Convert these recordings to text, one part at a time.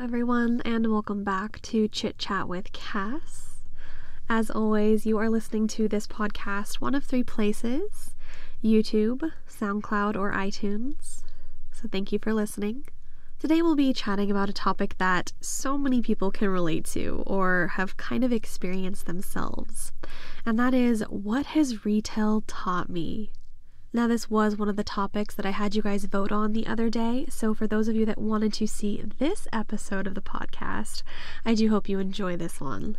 everyone, and welcome back to Chit Chat with Cass. As always, you are listening to this podcast one of three places: YouTube, SoundCloud, or iTunes. So thank you for listening. Today we'll be chatting about a topic that so many people can relate to or have kind of experienced themselves, and that is, what has retail taught me? Now, this was one of the topics that I had you guys vote on the other day, so for those of you that wanted to see this episode of the podcast, I do hope you enjoy this one.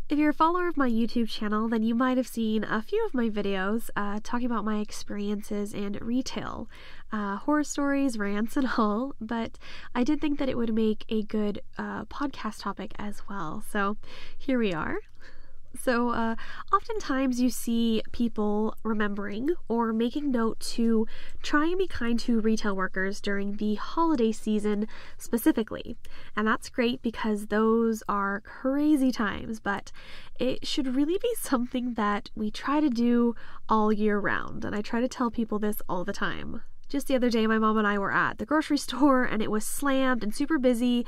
If you're a follower of my YouTube channel, then you might have seen a few of my videos talking about my experiences in retail, horror stories, rants, and all, but I did think that it would make a good podcast topic as well, so here we are. So, oftentimes you see people remembering or making note to try and be kind to retail workers during the holiday season specifically. And that's great because those are crazy times, but it should really be something that we try to do all year round. And I try to tell people this all the time. Just the other day, my mom and I were at the grocery store and it was slammed and super busy,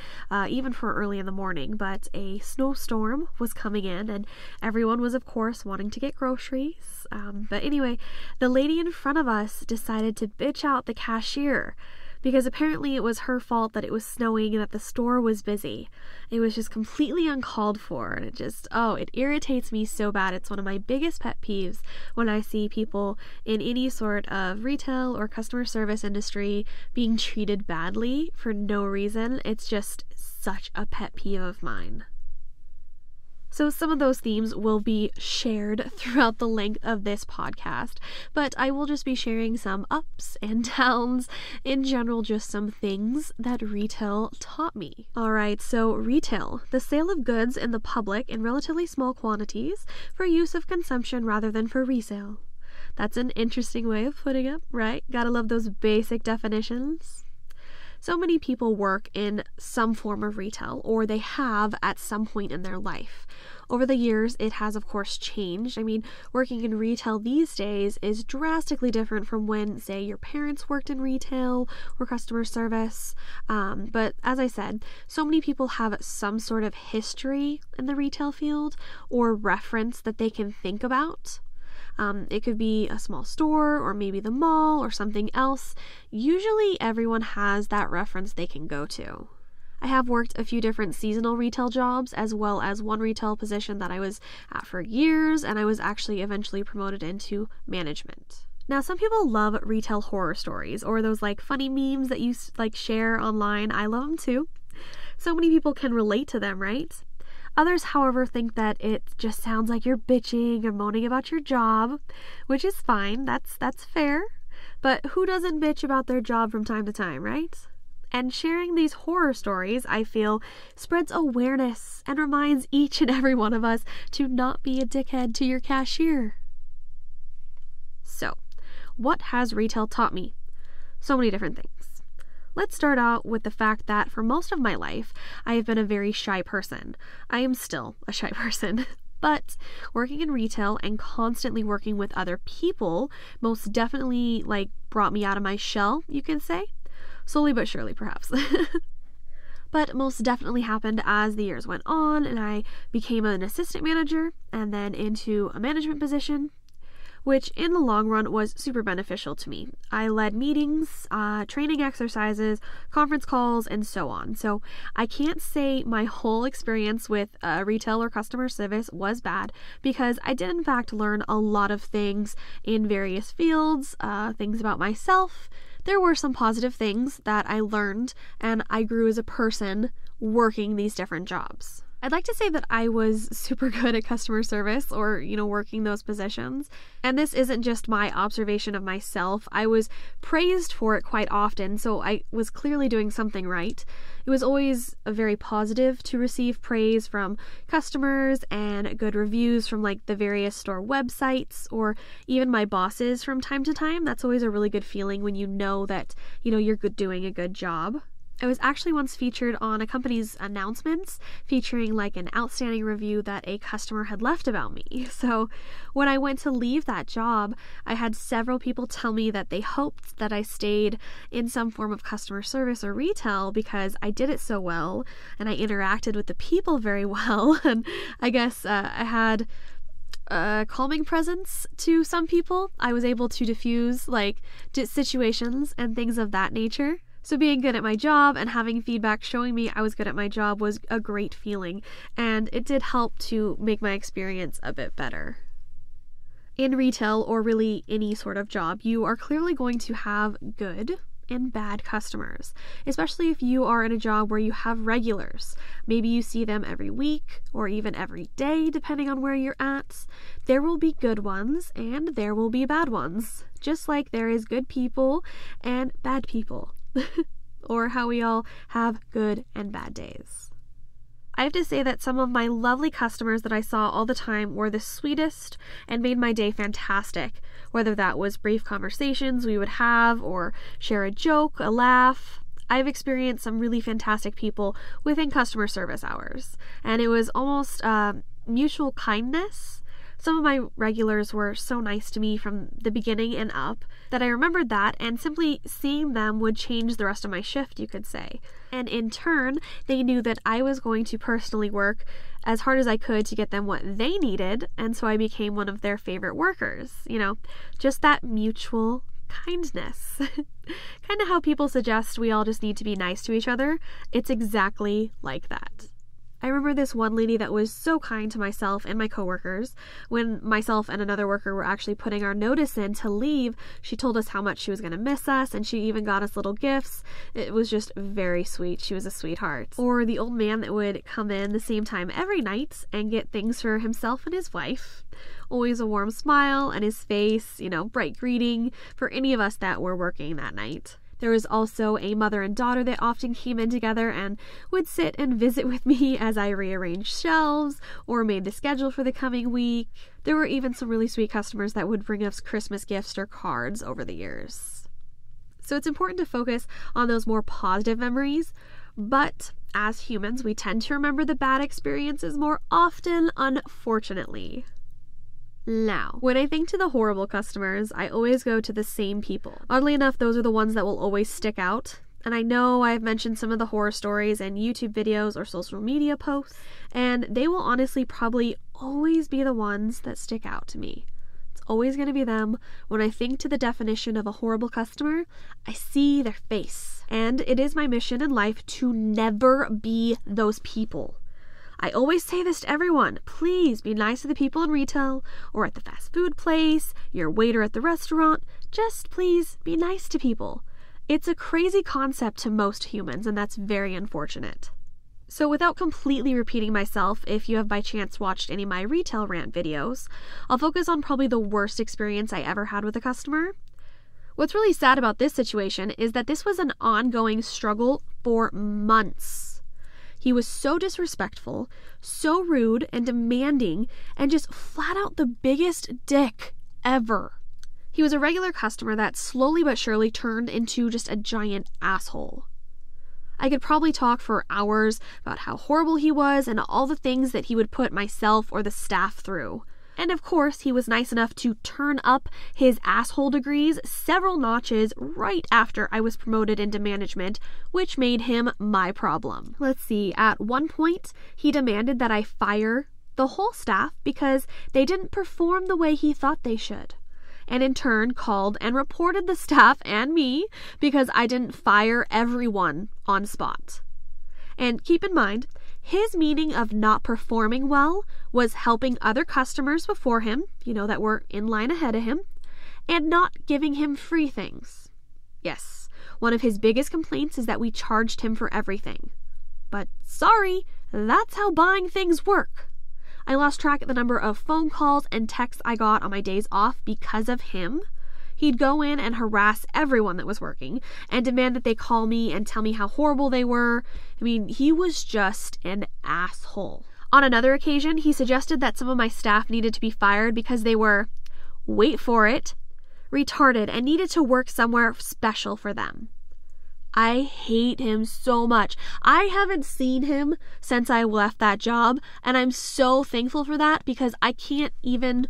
even for early in the morning, but a snowstorm was coming in and everyone was, of course, wanting to get groceries. But anyway, the lady in front of us decided to bitch out the cashier because apparently it was her fault that it was snowing and that the store was busy. It was just completely uncalled for, and it irritates me so bad. It's one of my biggest pet peeves when I see people in any sort of retail or customer service industry being treated badly for no reason. It's just such a pet peeve of mine. So some of those themes will be shared throughout the length of this podcast, but I will just be sharing some ups and downs, in general, just some things that retail taught me. Alright, so retail, the sale of goods in the public in relatively small quantities for use of consumption rather than for resale. That's an interesting way of putting it, right? Gotta love those basic definitions. So many people work in some form of retail, or they have at some point in their life. Over the years, it has, of course, changed. I mean, working in retail these days is drastically different from when, say, your parents worked in retail or customer service. But as I said, so many people have some sort of history in the retail field or reference that they can think about. It could be a small store or maybe the mall or something else. Usually everyone has that reference they can go to. I have worked a few different seasonal retail jobs as well as one retail position that I was at for years, and I was actually eventually promoted into management. Now, some people love retail horror stories or those funny memes that you share online. I love them too. So many people can relate to them, right? Others, however, think that it just sounds like you're bitching or moaning about your job, which is fine. That's fair. But who doesn't bitch about their job from time to time, right? And sharing these horror stories, I feel, spreads awareness and reminds each and every one of us to not be a dickhead to your cashier. So, what has retail taught me? So many different things. Let's start out with the fact that for most of my life, I have been a very shy person. I am still a shy person. But working in retail and constantly working with other people most definitely brought me out of my shell, you can say. Slowly but surely, perhaps. But most definitely happened as the years went on and I became an assistant manager and then into a management position, which in the long run was super beneficial to me. I led meetings, training exercises, conference calls, and so on. So I can't say my whole experience with retail or customer service was bad, because I did in fact learn a lot of things in various fields, things about myself. There were some positive things that I learned, and I grew as a person working these different jobs. I'd like to say that I was super good at customer service or, working those positions. And this isn't just my observation of myself. I was praised for it quite often, so I was clearly doing something right. It was always very positive to receive praise from customers and good reviews from the various store websites or even my bosses from time to time. That's always a really good feeling when you know that, you're doing a good job. I was actually once featured on a company's announcements featuring like an outstanding review that a customer had left about me. So when I went to leave that job, I had several people tell me that they hoped that I stayed in some form of customer service or retail because I did it so well and I interacted with the people very well. And I guess I had a calming presence to some people. I was able to diffuse like situations and things of that nature. So being good at my job and having feedback showing me I was good at my job was a great feeling, and it did help to make my experience a bit better. In retail, or really any sort of job, you are clearly going to have good and bad customers, especially if you are in a job where you have regulars. Maybe you see them every week or even every day, depending on where you're at. There will be good ones and there will be bad ones, just like there is good people and bad people. Or how we all have good and bad days. I have to say that some of my lovely customers that I saw all the time were the sweetest and made my day fantastic, whether that was brief conversations we would have or share a joke, a laugh. I've experienced some really fantastic people within customer service hours, and it was almost mutual kindness. Some of my regulars were so nice to me from the beginning and up that I remembered that, and simply seeing them would change the rest of my shift, you could say. And in turn, they knew that I was going to personally work as hard as I could to get them what they needed, and so I became one of their favorite workers. You know, just that mutual kindness. Kind of how people suggest we all just need to be nice to each other. It's exactly like that. I remember this one lady that was so kind to myself and my coworkers. When myself and another worker were actually putting our notice in to leave, she told us how much she was going to miss us, and she even got us little gifts. It was just very sweet. She was a sweetheart. Or the old man that would come in the same time every night and get things for himself and his wife. Always a warm smile on his face, bright greeting for any of us that were working that night. There was also a mother and daughter that often came in together and would sit and visit with me as I rearranged shelves or made the schedule for the coming week. There were even some really sweet customers that would bring us Christmas gifts or cards over the years. So it's important to focus on those more positive memories, but as humans, we tend to remember the bad experiences more often, unfortunately. Now, when I think to the horrible customers, I always go to the same people. Oddly enough, those are the ones that will always stick out. And I know I've mentioned some of the horror stories in YouTube videos or social media posts, and they will honestly probably always be the ones that stick out to me. It's always going to be them. When I think to the definition of a horrible customer, I see their face. And it is my mission in life to never be those people. I always say this to everyone: please be nice to the people in retail or at the fast food place, your waiter at the restaurant. Just please be nice to people. It's a crazy concept to most humans, and that's very unfortunate. So without completely repeating myself, if you have by chance watched any of my retail rant videos, I'll focus on probably the worst experience I ever had with a customer. What's really sad about this situation is that this was an ongoing struggle for months. He was so disrespectful, so rude and demanding, and just flat out the biggest dick ever. He was a regular customer that slowly but surely turned into just a giant asshole. I could probably talk for hours about how horrible he was and all the things that he would put myself or the staff through. And of course, he was nice enough to turn up his asshole degrees several notches right after I was promoted into management, which made him my problem. Let's see, at one point, he demanded that I fire the whole staff because they didn't perform the way he thought they should. And in turn, called and reported the staff and me because I didn't fire everyone on spot. And keep in mind, his meaning of not performing well was helping other customers before him, that were in line ahead of him, and not giving him free things. Yes, one of his biggest complaints is that we charged him for everything. But sorry, that's how buying things work. I lost track of the number of phone calls and texts I got on my days off because of him. He'd go in and harass everyone that was working and demand that they call me and tell me how horrible they were. He was just an asshole. On another occasion, he suggested that some of my staff needed to be fired because they were, wait for it, retarded and needed to work somewhere special for them. I hate him so much. I haven't seen him since I left that job, and I'm so thankful for that because I can't even...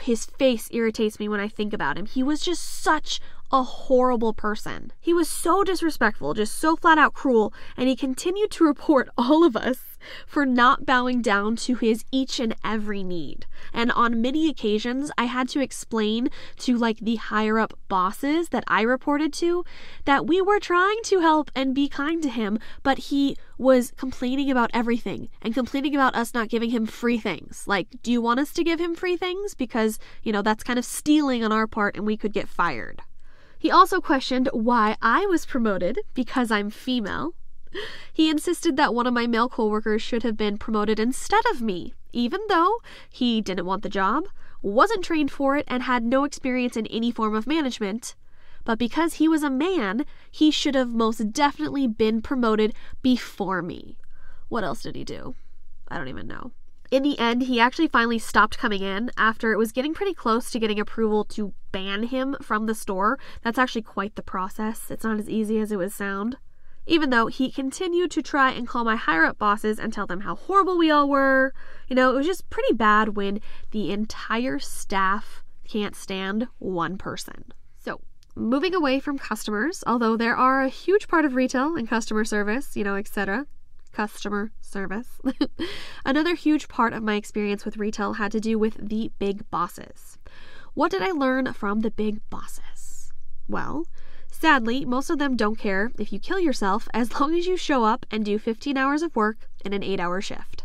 his face irritates me when I think about him. He was just such a horrible person. He was so disrespectful, just so flat out cruel, and he continued to report all of us for not bowing down to his each and every need. And on many occasions, I had to explain to the higher up bosses that I reported to that we were trying to help and be kind to him, but he was complaining about everything and complaining about us not giving him free things. Do you want us to give him free things? Because, that's kind of stealing on our part and we could get fired. He also questioned why I was promoted because I'm female. He insisted that one of my male coworkers should have been promoted instead of me, even though he didn't want the job, wasn't trained for it, and had no experience in any form of management. But because he was a man, he should have most definitely been promoted before me. What else did he do? I don't even know. In the end, he actually finally stopped coming in after it was getting pretty close to getting approval to ban him from the store. That's actually quite the process. It's not as easy as it would sound. Even though he continued to try and call my higher-up bosses and tell them how horrible we all were. It was just pretty bad when the entire staff can't stand one person. So, moving away from customers, although there are a huge part of retail and customer service, etc. Customer service. Another huge part of my experience with retail had to do with the big bosses. What did I learn from the big bosses? Well, sadly, most of them don't care if you kill yourself as long as you show up and do 15 hours of work in an 8-hour shift.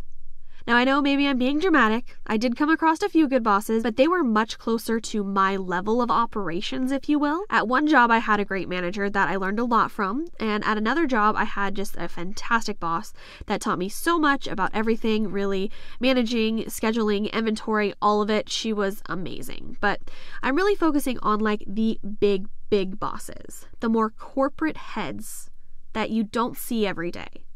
Now, I know maybe I'm being dramatic. I did come across a few good bosses, but they were much closer to my level of operations, if you will. At one job, I had a great manager that I learned a lot from, and at another job, I had just a fantastic boss that taught me so much about everything, really, managing, scheduling, inventory, all of it. She was amazing. But I'm really focusing on the big bosses, the more corporate heads that you don't see every day.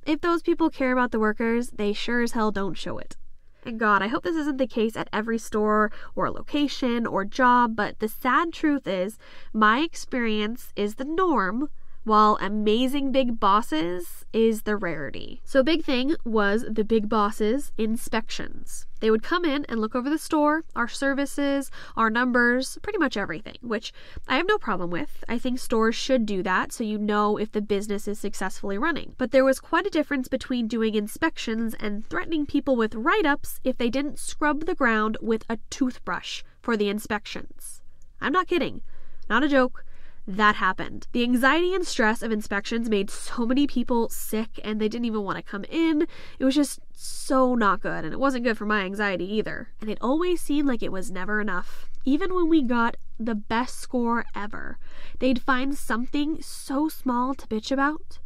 If those people care about the workers, they sure as hell don't show it. And God, I hope this isn't the case at every store or location or job, but the sad truth is my experience is the norm, while amazing big bosses is the rarity. So a big thing was the big bosses' inspections. They would come in and look over the store, our services, our numbers, pretty much everything, which I have no problem with. I think stores should do that so you know if the business is successfully running. But there was quite a difference between doing inspections and threatening people with write-ups if they didn't scrub the ground with a toothbrush for the inspections. I'm not kidding. Not a joke. That happened. The anxiety and stress of inspections made so many people sick and they didn't even want to come in. It was just so not good, and it wasn't good for my anxiety either. And it always seemed like it was never enough. Even when we got the best score ever, they'd find something so small to bitch about,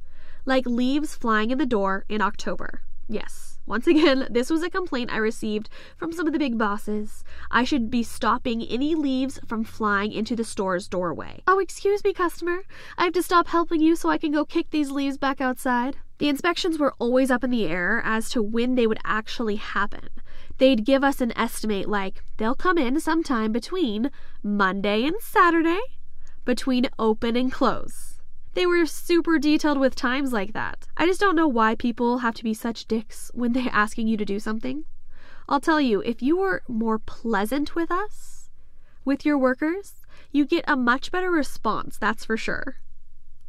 like leaves flying in the door in October. Yes, once again, this was a complaint I received from some of the big bosses. I should be stopping any leaves from flying into the store's doorway. Oh, excuse me, customer. I have to stop helping you so I can go kick these leaves back outside. The inspections were always up in the air as to when they would actually happen. They'd give us an estimate they'll come in sometime between Monday and Saturday, between open and close. They were super detailed with times like that. I just don't know why people have to be such dicks when they're asking you to do something. I'll tell you, if you were more pleasant with us, with your workers, you get a much better response, that's for sure.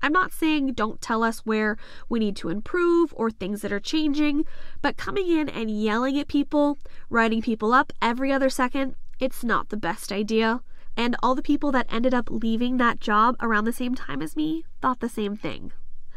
I'm not saying don't tell us where we need to improve or things that are changing, but coming in and yelling at people, writing people up every other second, it's not the best idea. And all the people that ended up leaving that job around the same time as me thought the same thing.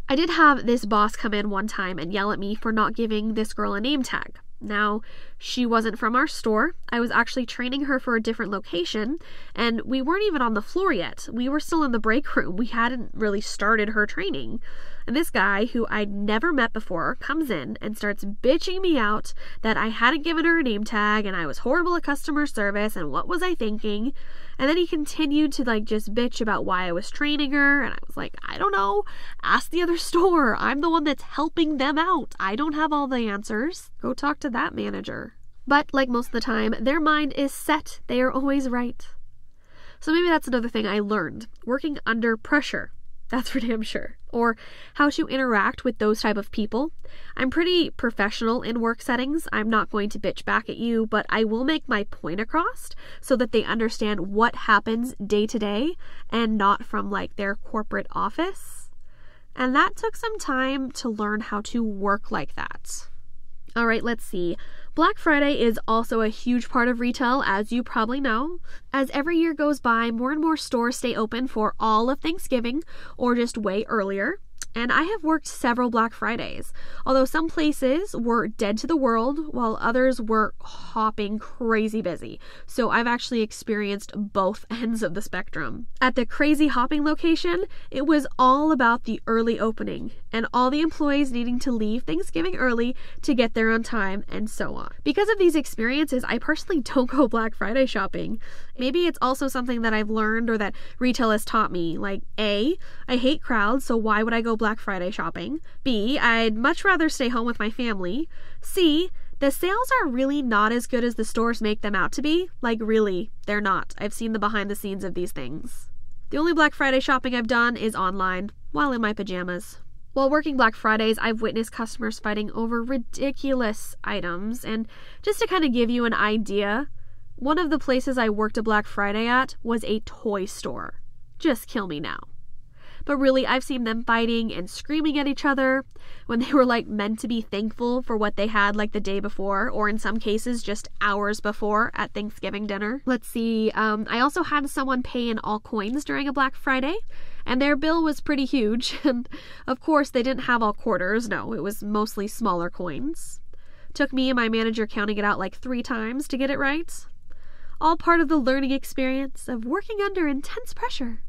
I did have this boss come in one time and yell at me for not giving this girl a name tag. Now, she wasn't from our store. I was actually training her for a different location, and we weren't even on the floor yet. We were still in the break room. We hadn't really started her training. And this guy, who I'd never met before, comes in and starts bitching me out that I hadn't given her a name tag and I was horrible at customer service and what was I thinking. And then he continued to just bitch about why I was training her, and I was like, I don't know. Ask the other store. I'm the one that's helping them out. I don't have all the answers. Go talk to that manager. But like most of the time, their mind is set. They are always right. So maybe that's another thing I learned. Working under pressure. That's for damn sure. Or how to interact with those type of people. I'm pretty professional in work settings. I'm not going to bitch back at you, but I will make my point across so that they understand what happens day to day and not from like their corporate office. And that took some time to learn how to work like that. All right, let's see. Black Friday is also a huge part of retail, as you probably know. As every year goes by, more and more stores stay open for all of Thanksgiving or just way earlier. And I have worked several Black Fridays, although some places were dead to the world while others were hopping crazy busy. So I've actually experienced both ends of the spectrum. At the crazy hopping location, it was all about the early opening and all the employees needing to leave Thanksgiving early to get there on time and so on. Because of these experiences, I personally don't go Black Friday shopping. Maybe it's also something that I've learned or that retail has taught me. Like A, I hate crowds, so why would I go Black Friday shopping? B, I'd much rather stay home with my family. C, the sales are really not as good as the stores make them out to be. Like really, they're not. I've seen the behind the scenes of these things. The only Black Friday shopping I've done is online, while in my pajamas. While working Black Fridays, I've witnessed customers fighting over ridiculous items, and just to kind of give you an idea, one of the places I worked a Black Friday at was a toy store. Just kill me now. But really, I've seen them fighting and screaming at each other when they were like meant to be thankful for what they had like the day before, or in some cases just hours before at Thanksgiving dinner. Let's see, I also had someone pay in all coins during a Black Friday, and their bill was pretty huge. And of course, they didn't have all quarters. No, it was mostly smaller coins. Took me and my manager counting it out like 3 times to get it right. All part of the learning experience of working under intense pressure.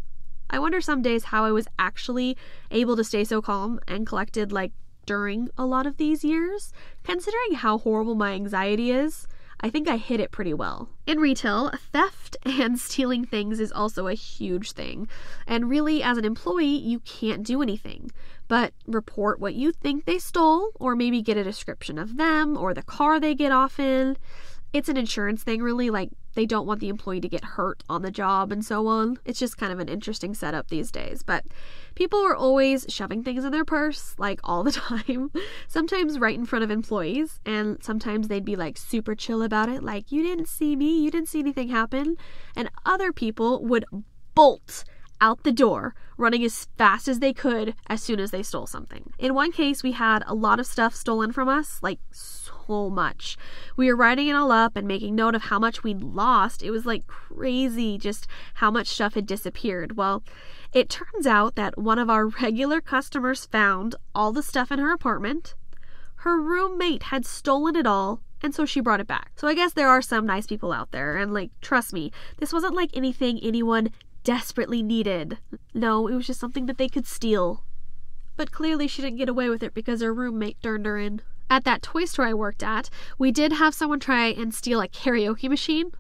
I wonder some days how I was actually able to stay so calm and collected like during a lot of these years. Considering how horrible my anxiety is, I think I hid it pretty well. In retail, theft and stealing things is also a huge thing. And really, as an employee, you can't do anything but report what you think they stole, or maybe get a description of them or the car they get off in. It's an insurance thing, really. Like, they don't want the employee to get hurt on the job and so on. It's just kind of an interesting setup these days. But people were always shoving things in their purse, like all the time. Sometimes right in front of employees. And sometimes they'd be like super chill about it. Like, you didn't see me. You didn't see anything happen. And other people would bolt out the door, running as fast as they could as soon as they stole something. In one case, we had a lot of stuff stolen from us, like so much. We were writing it all up and making note of how much we'd lost. It was like crazy just how much stuff had disappeared. Well, it turns out that one of our regular customers found all the stuff in her apartment. Her roommate had stolen it all, and so she brought it back. So I guess there are some nice people out there, and like, trust me, this wasn't like anything anyone desperately needed. No, it was just something that they could steal. But clearly she didn't get away with it because her roommate turned her in. At that toy store I worked at, we did have someone try and steal a karaoke machine,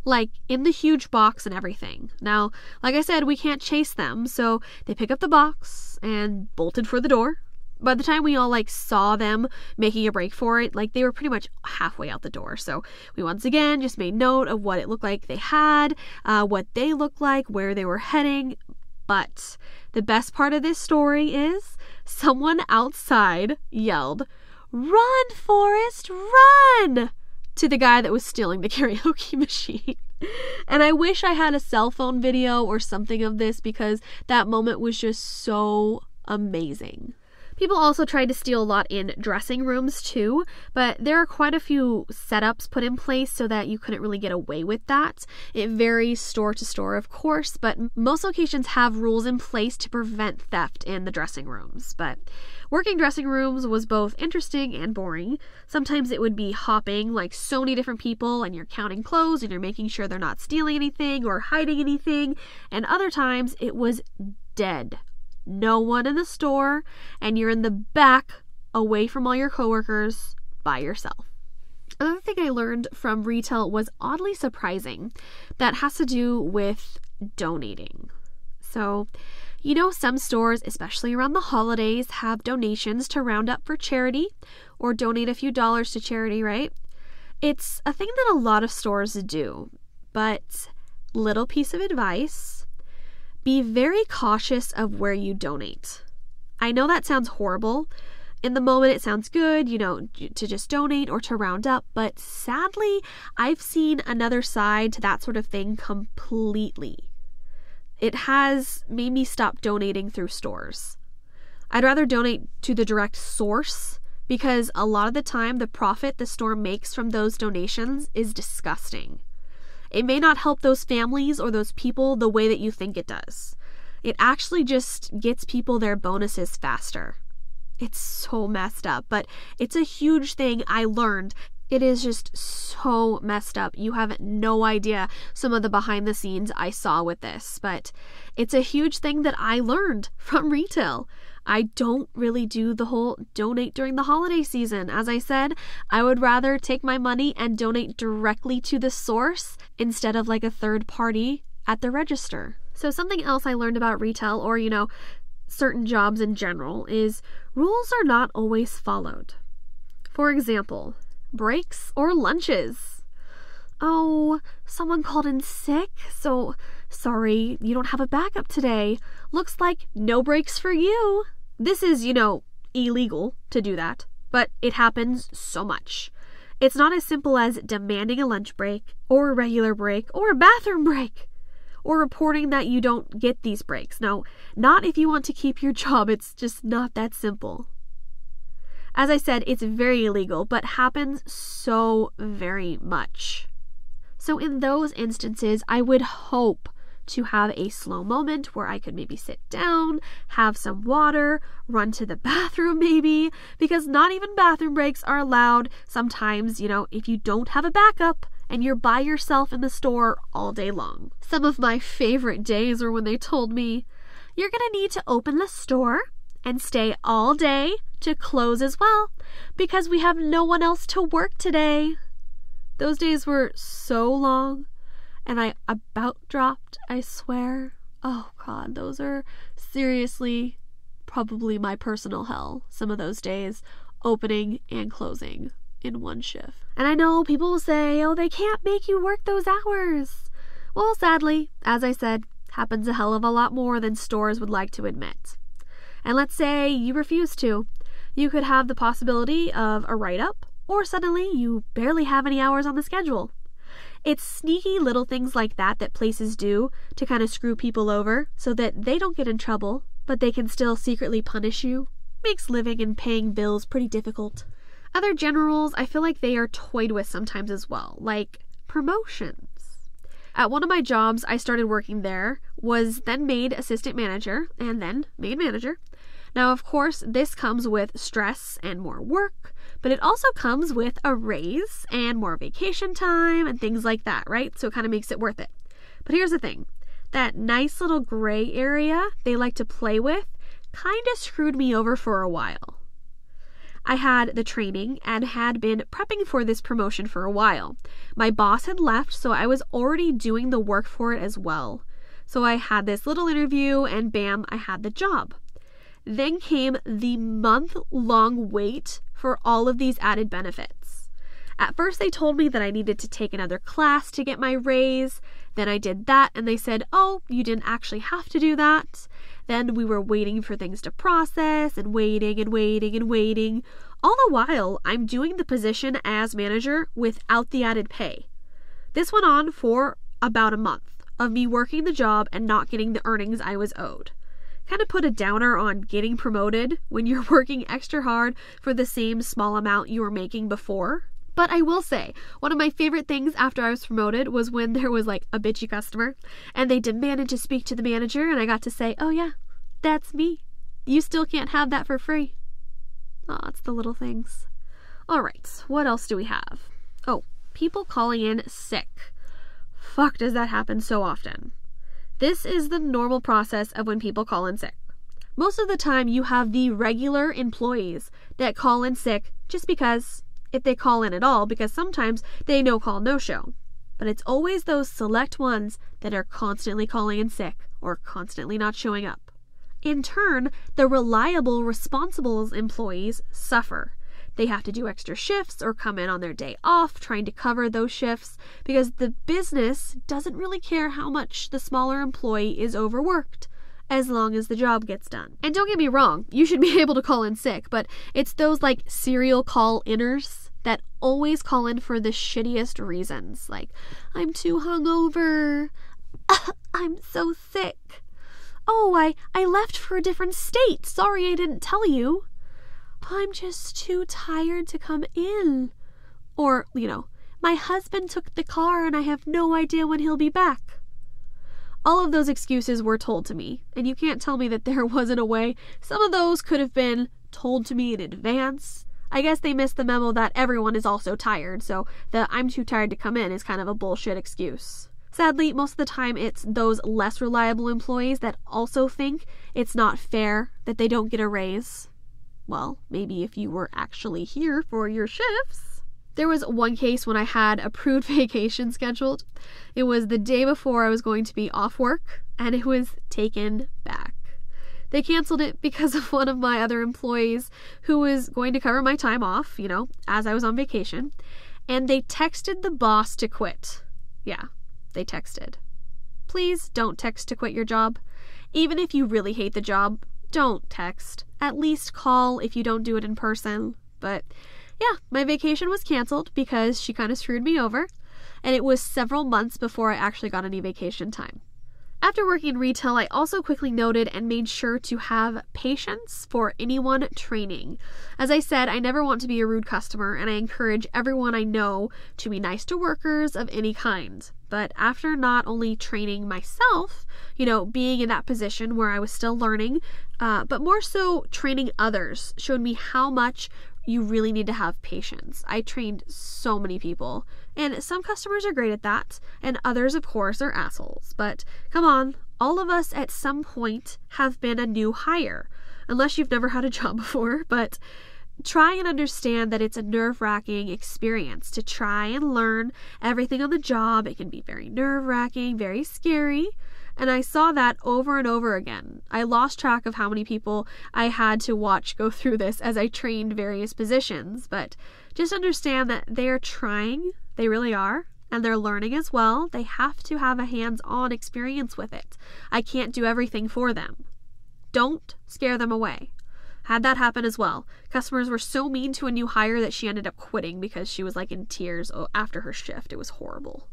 like in the huge box and everything. Now, like I said, we can't chase them, so they pick up the box and bolted for the door. By the time we all like saw them making a break for it, like they were pretty much halfway out the door. So we once again just made note of what it looked like they had, what they looked like, where they were heading. But the best part of this story is someone outside yelled, "Run, Forrest, run!" to the guy that was stealing the karaoke machine. And I wish I had a cell phone video or something of this, because that moment was just so amazing. People also tried to steal a lot in dressing rooms too, but there are quite a few setups put in place so that you couldn't really get away with that. It varies store to store, of course, but most locations have rules in place to prevent theft in the dressing rooms. But working dressing rooms was both interesting and boring. Sometimes it would be hopping, like so many different people, and you're counting clothes and you're making sure they're not stealing anything or hiding anything. And other times it was dead. No one in the store, and you're in the back, away from all your coworkers, by yourself. Another thing I learned from retail was oddly surprising. That has to do with donating. So, you know, some stores, especially around the holidays, have donations to round up for charity or donate a few dollars to charity, right? It's a thing that a lot of stores do, but little piece of advice: Be very cautious of where you donate. I know that sounds horrible. In the moment, it sounds good, to just donate or to round up. But sadly, I've seen another side to that sort of thing completely. It has made me stop donating through stores. I'd rather donate to the direct source because a lot of the time the profit the store makes from those donations is disgusting. It may not help those families or those people the way that you think it does. It actually just gets people their bonuses faster. It's so messed up, but it's a huge thing I learned. It is just so messed up. You have no idea some of the behind the scenes I saw with this, but it's a huge thing that I learned from retail. I don't really do the whole donate during the holiday season. As I said, I would rather take my money and donate directly to the source instead of like a third party at the register. So something else I learned about retail or, certain jobs in general is rules are not always followed. For example, breaks or lunches. Oh, someone called in sick, so sorry, you don't have a backup today. Looks like no breaks for you. This is, illegal to do that, but it happens so much. It's not as simple as demanding a lunch break or a regular break or a bathroom break, or reporting that you don't get these breaks. No, not if you want to keep your job. It's just not that simple. As I said, it's very illegal, but happens so very much. So in those instances, I would hope to have a slow moment where I could maybe sit down, have some water, run to the bathroom maybe, because not even bathroom breaks are allowed. Sometimes, if you don't have a backup, and you're by yourself in the store all day long. Some of my favorite days were when they told me, you're going to need to open the store and stay all day to close as well because we have no one else to work today. Those days were so long and I about dropped, I swear. Oh God, those are seriously probably my personal hell. Some of those days, opening and closing in one shift. And I know people will say, oh, they can't make you work those hours. Well, sadly, as I said, happens a hell of a lot more than stores would like to admit. And let's say you refuse to. You could have the possibility of a write-up, or suddenly you barely have any hours on the schedule. It's sneaky little things like that that places do to kind of screw people over so that they don't get in trouble, but they can still secretly punish you. Makes living and paying bills pretty difficult. Other general rules, I feel like they are toyed with sometimes as well, like promotions. At one of my jobs, I started working there, was then made assistant manager, and then made manager. Now, of course, this comes with stress and more work, but it also comes with a raise and more vacation time and things like that, right? So it kind of makes it worth it. But here's the thing. That nice little gray area they like to play with kind of screwed me over for a while. I had the training and had been prepping for this promotion for a while. My boss had left, so I was already doing the work for it as well. So I had this little interview and bam, I had the job. Then came the month-long wait for all of these added benefits. At first they told me that I needed to take another class to get my raise. Then I did that and they said, oh, you didn't actually have to do that. Then we were waiting for things to process and waiting and waiting and waiting. All the while, I'm doing the position as manager without the added pay. This went on for about a month of me working the job and not getting the earnings I was owed. Kind of put a downer on getting promoted when you're working extra hard for the same small amount you were making before. But I will say, one of my favorite things after I was promoted was when there was like a bitchy customer and they demanded to speak to the manager and I got to say, oh yeah, that's me. You still can't have that for free. Oh, it's the little things. All right, what else do we have? Oh, people calling in sick. Fuck, does that happen so often? This is the normal process of when people call in sick. Most of the time you have the regular employees that call in sick just because, if they call in at all, because sometimes they no call, no show. But it's always those select ones that are constantly calling in sick or constantly not showing up. In turn, the reliable, responsible employees suffer. they have to do extra shifts or come in on their day off trying to cover those shifts because the business doesn't really care how much the smaller employee is overworked, as long as the job gets done. And don't get me wrong, you should be able to call in sick, but it's those like serial call-inners that always call in for the shittiest reasons. Like, I'm too hungover. I'm so sick. Oh, I left for a different state. Sorry I didn't tell you. I'm just too tired to come in. Or, my husband took the car and I have no idea when he'll be back. All of those excuses were told to me, and you can't tell me that there wasn't a way some of those could have been told to me in advance. I guess they missed the memo that everyone is also tired, so the I'm too tired to come in is kind of a bullshit excuse. Sadly, most of the time it's those less reliable employees that also think it's not fair that they don't get a raise. Well, maybe if you were actually here for your shifts. There was one case when I had approved vacation scheduled. It was the day before I was going to be off work, and it was taken back. They canceled it because of one of my other employees who was going to cover my time off, as I was on vacation, and they texted the boss to quit. Yeah, they texted. Please don't text to quit your job. Even if you really hate the job, don't text. At least call if you don't do it in person. But yeah, my vacation was canceled because she kind of screwed me over, and it was several months before I actually got any vacation time. After working in retail, I also quickly noted and made sure to have patience for anyone training. As I said, I never want to be a rude customer, and I encourage everyone I know to be nice to workers of any kind. But after not only training myself, being in that position where I was still learning, but more so training others showed me how much you really need to have patience. I trained so many people, and some customers are great at that, and others, of course, are assholes. But come on, all of us at some point have been a new hire, unless you've never had a job before, but try and understand that it's a nerve-wracking experience to try and learn everything on the job. It can be very nerve-wracking, very scary. And I saw that over and over again. I lost track of how many people I had to watch go through this as I trained various positions. But just understand that they are trying. They really are. And they're learning as well. They have to have a hands-on experience with it. I can't do everything for them. Don't scare them away. Had that happen as well. Customers were so mean to a new hire that she ended up quitting because she was like in tears after her shift. It was horrible.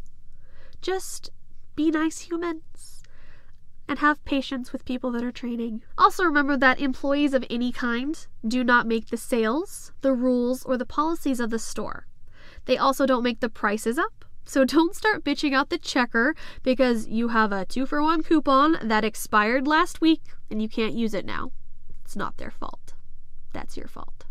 Just be nice humans. And have patience with people that are training. Also remember that employees of any kind do not make the sales, the rules, or the policies of the store. They also don't make the prices up. So don't start bitching out the checker because you have a 2-for-1 coupon that expired last week and you can't use it now. It's not their fault. That's your fault.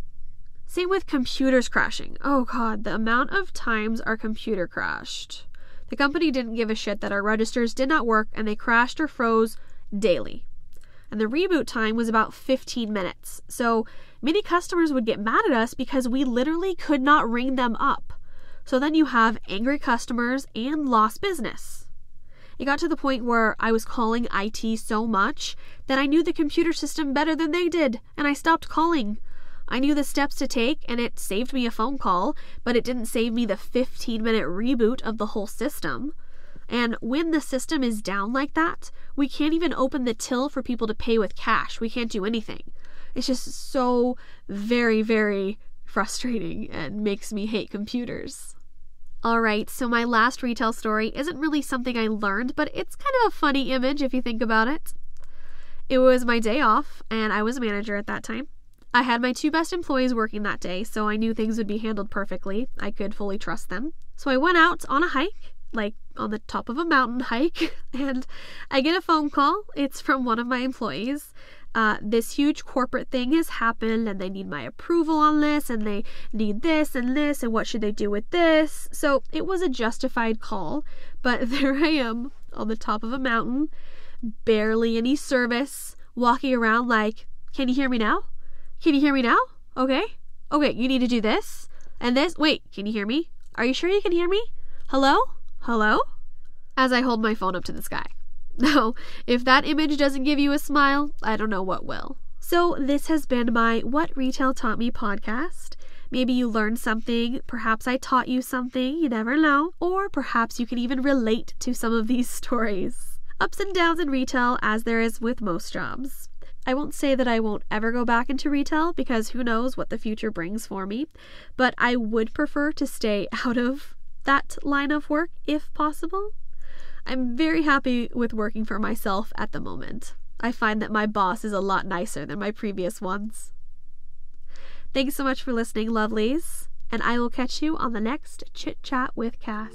Same with computers crashing. Oh God, the amount of times our computer crashed. The company didn't give a shit that our registers did not work, and they crashed or froze daily. And the reboot time was about 15 minutes. So many customers would get mad at us because we literally could not ring them up. So then you have angry customers and lost business. It got to the point where I was calling IT so much that I knew the computer system better than they did, and I stopped calling. I knew the steps to take, and it saved me a phone call, but it didn't save me the 15-minute reboot of the whole system. And when the system is down like that, we can't even open the till for people to pay with cash. We can't do anything. It's just so very, very frustrating and makes me hate computers. Alright, so my last retail story isn't really something I learned, but it's kind of a funny image if you think about it. It was my day off, and I was a manager at that time. I had my 2 best employees working that day, so I knew things would be handled perfectly. I could fully trust them. So I went out on a hike, like on the top of a mountain hike, and I get a phone call. It's from one of my employees. This huge corporate thing has happened, and they need my approval on this, and they need this, and what should they do with this? So it was a justified call, but there I am on the top of a mountain, barely any service, walking around like, can you hear me now? Can you hear me now? Okay, you need to do this and this. Wait, can you hear me? Are you sure you can hear me? Hello? As I hold my phone up to the sky. Now, if that image doesn't give you a smile, I don't know what will. So this has been my What Retail Taught Me podcast. Maybe you learned something, perhaps I taught you something, you never know, or perhaps you can even relate to some of these stories. Ups and downs in retail, as there is with most jobs. I won't say that I won't ever go back into retail, because who knows what the future brings for me, but I would prefer to stay out of that line of work if possible. I'm very happy with working for myself at the moment. I find that my boss is a lot nicer than my previous ones. Thanks so much for listening, lovelies, and I will catch you on the next Chit Chat with Cass.